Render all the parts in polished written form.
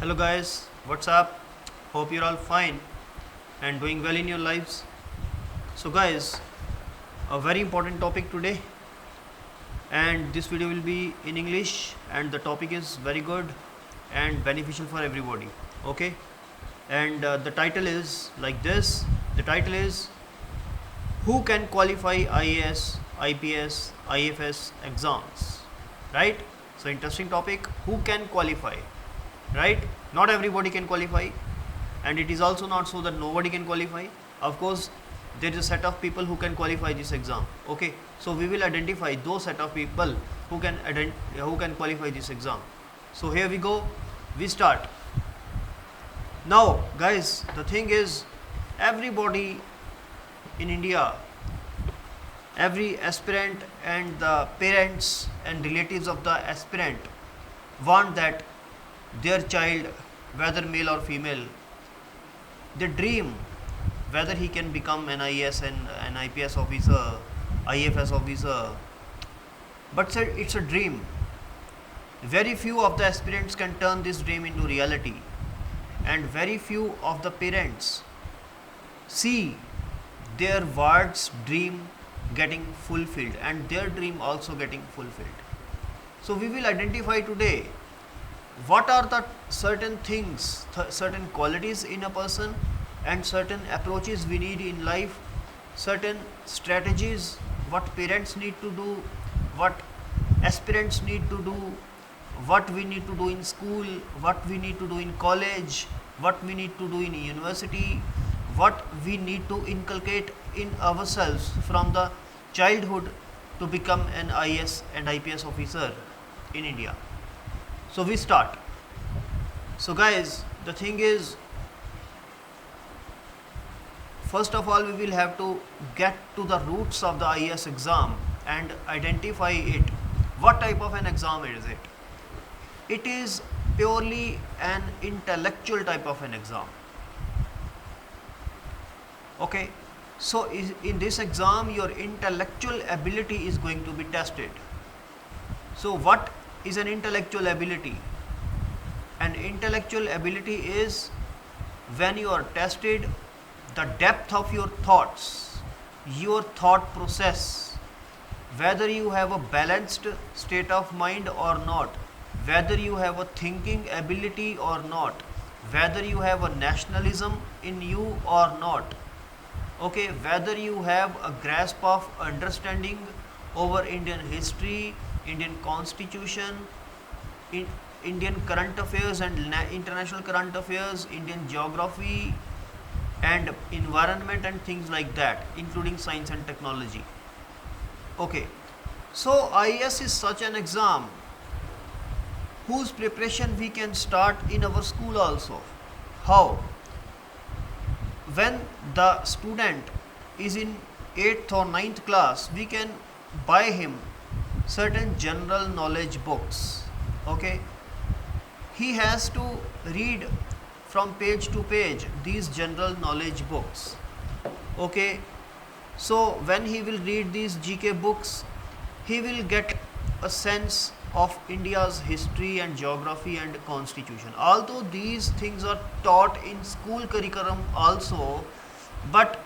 Hello guys, what's up? Hope you're all fine and doing well in your lives. So guys, a very important topic today, and this video will be in English, and the topic is very good and beneficial for everybody. Okay? And the title is like this. The title is who can qualify IAS, IPS, IFS exams, right? So interesting topic, who can qualify, right? Not everybody can qualify, and it is also not so that nobody can qualify. Of course, there is a set of people who can qualify this exam. Okay, so we will identify those set of people who can qualify this exam. So here we go, we start. Now guys, the thing is, everybody in India, every aspirant and the parents and relatives of the aspirant want that their child, whether male or female, they dream whether he can become an IAS and an IPS officer, IFS officer. But it's a dream. Very few of the aspirants can turn this dream into reality, and very few of the parents see their ward's dream getting fulfilled and their dream also getting fulfilled. So we will identify today what are the certain things, certain qualities in a person, and certain approaches we need in life, certain strategies what parents need to do, what aspirants need to do, what we need to do in school, what we need to do in college, what we need to do in university, what we need to inculcate in ourselves from the childhood to become an IAS and IPS officer in India. So we start. So guys, the thing is, first of all we will have to get to the roots of the IAS exam and identify it. What type of an exam is it? It is purely an intellectual type of an exam. Okay, so in this exam your intellectual ability is going to be tested. So what is an intellectual ability? An intellectual ability is when you are tested the depth of your thoughts, your thought process, whether you have a balanced state of mind or not, whether you have a thinking ability or not, whether you have a nationalism in you or not. Okay, whether you have a grasp of understanding over Indian history, Indian constitution, Indian current affairs and international current affairs, Indian geography and environment and things like that, including science and technology. Okay, so IAS is such an exam whose preparation we can start in our school also. How? When the student is in 8th or 9th class, we can buy him certain general knowledge books. Okay, he has to read from page to page these general knowledge books. Okay, so when he will read these GK books, he will get a sense of India's history and geography and constitution. Although these things are taught in school curriculum also, but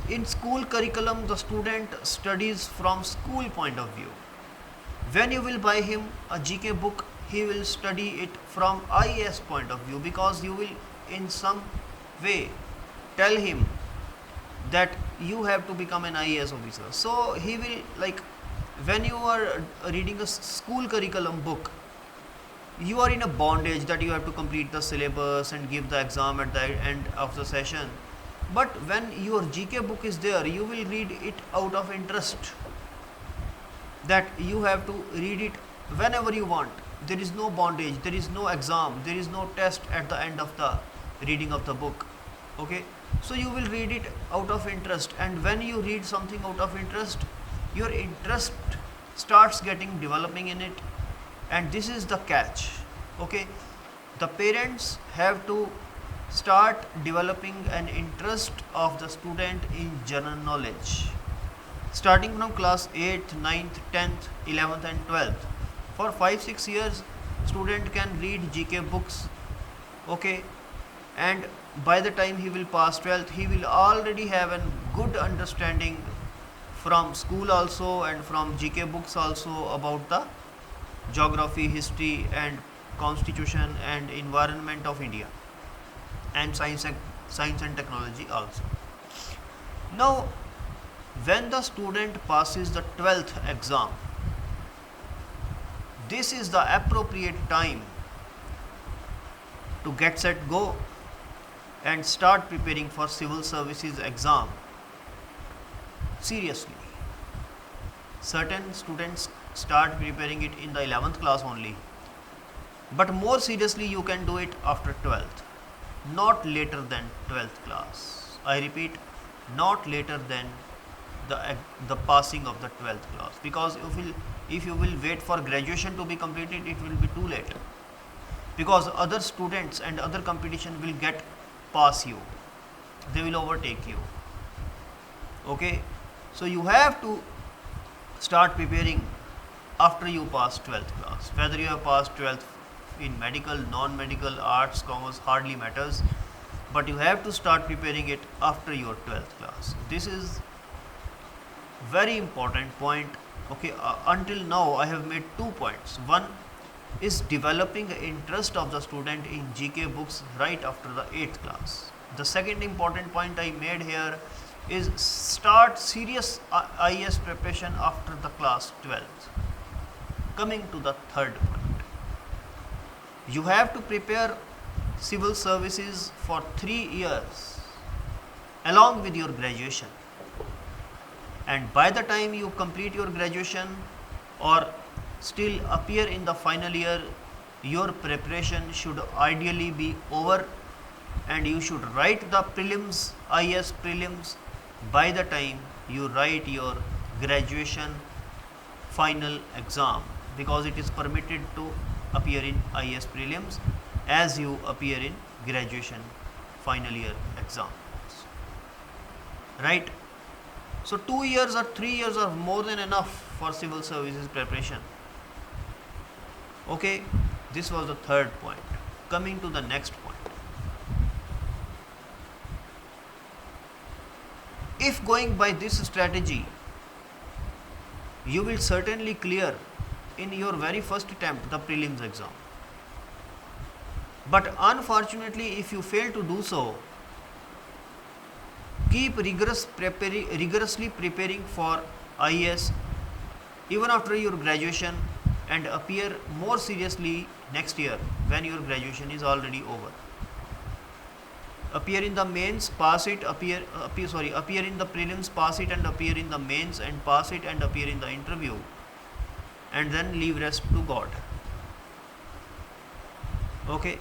in school curriculum the student studies from school point of view. When you will buy him a GK book, he will study it from IAS point of view, because you will in some way tell him that you have to become an IAS officer. So he will, like, when you are reading a school curriculum book, you are in a bondage that you have to complete the syllabus and give the exam at the end of the session. But when your GK book is there, you will read it out of interest, that you have to read it whenever you want. There is no bondage, there is no exam, there is no test at the end of the reading of the book. Okay, so you will read it out of interest, and when you read something out of interest, your interest starts getting developing in it, and this is the catch. Okay, the parents have to start developing an interest of the student in general knowledge starting from class 8th, 9th, 10th, 11th and 12th. For 5-6 years student can read GK books, okay, and by the time he will pass 12th, he will already have a good understanding from school also and from GK books also about the geography, history and constitution and environment of India, and science and technology also. Now, when the student passes the 12th exam, this is the appropriate time to get set go and start preparing for civil services exam seriously. Certain students start preparing it in the 11th class only, but more seriously you can do it after 12th, not later than 12th class. I repeat, not later than the passing of the 12th class, because if you will wait for graduation to be completed, it will be too late, because other students and other competition will get pass you, they will overtake you, okay. So you have to start preparing after you pass 12th class, whether you have passed 12th in medical, non-medical, arts, commerce, hardly matters, but you have to start preparing it after your 12th class. This is very important point, okay. Until now I have made 2 points. One is developing the interest of the student in GK books right after the 8th class. The second important point I made here is start serious IAS preparation after the class 12th. Coming to the third point, you have to prepare civil services for 3 years along with your graduation, and by the time you complete your graduation or still appear in the final year, your preparation should ideally be over, and you should write the prelims, IAS prelims, by the time you write your graduation final exam, because it is permitted to appear in IAS prelims as you appear in graduation final year exams, right. So 2 years or 3 years are more than enough for civil services preparation, okay. This was the third point. Coming to the next point, if going by this strategy, you will certainly clear in your very first attempt the prelims exam, but unfortunately if you fail to do so, keep rigorously preparing for IAS even after your graduation, and appear more seriously next year when your graduation is already over. Appear in the mains, pass it, appear in the prelims, pass it, and appear in the mains and pass it, and appear in the interview, and then leave rest to God, okay.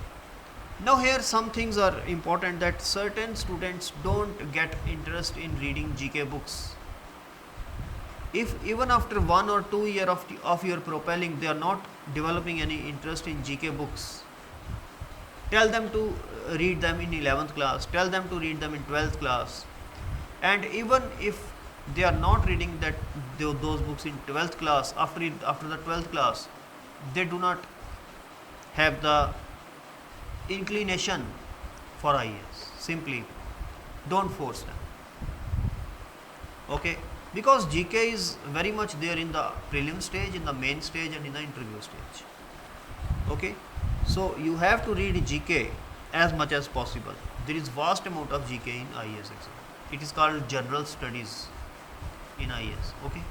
Now here some things are important, that certain students don't get interest in reading GK books. If even after 1 or 2 years of your propelling they are not developing any interest in GK books, tell them to read them in 11th class, tell them to read them in 12th class, and even if they are not reading those books in 12th class, after the 12th class they do not have the inclination for IAS, simply don't force them, okay, because GK is very much there in the prelim stage, in the main stage, and in the interview stage, okay. So you have to read GK as much as possible. There is vast amount of GK in IAS exam. It is called general studies in IAS, okay.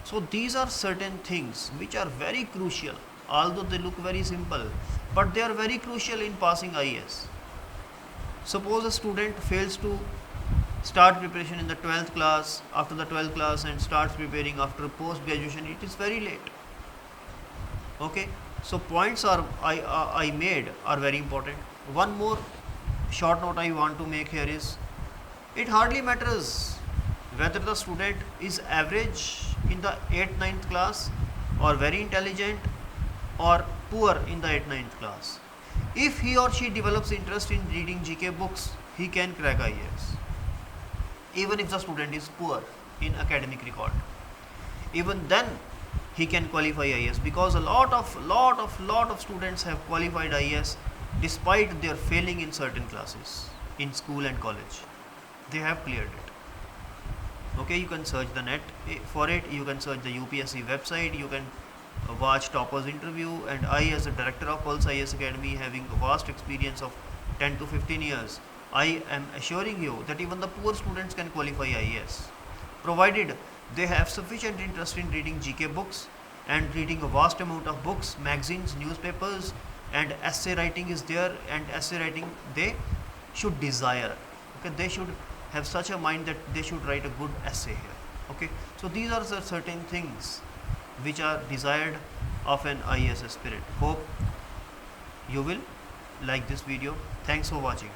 So these are certain things which are very crucial, although they look very simple, but they are very crucial in passing IAS. Suppose a student fails to start preparation in the 12th class, after the 12th class, and starts preparing after post graduation, it is very late, okay. So points I made are very important. One more short note I want to make here is, it hardly matters whether the student is average in the 8th 9th class, or very intelligent, or poor in the 8th 9th class. If he or she develops interest in reading GK books, he can crack IAS, even if the student is poor in academic record. Even then he can qualify IAS, because a lot of students have qualified IAS despite their failing in certain classes in school and college. They have cleared it. Okay, you can search the net for it. You can search the UPSC website. You can watch toppers interview. And I, as a director of Pulse IAS Academy, having a vast experience of 10 to 15 years, I am assuring you that even the poor students can qualify IAS, provided they have sufficient interest in reading GK books and reading a vast amount of books, magazines, newspapers, and essay writing is there. And essay writing they should desire. Okay, they should have such a mind that they should write a good essay here. Okay, so these are the certain things which are desired of an IAS aspirant. Hope you will like this video. Thanks for watching.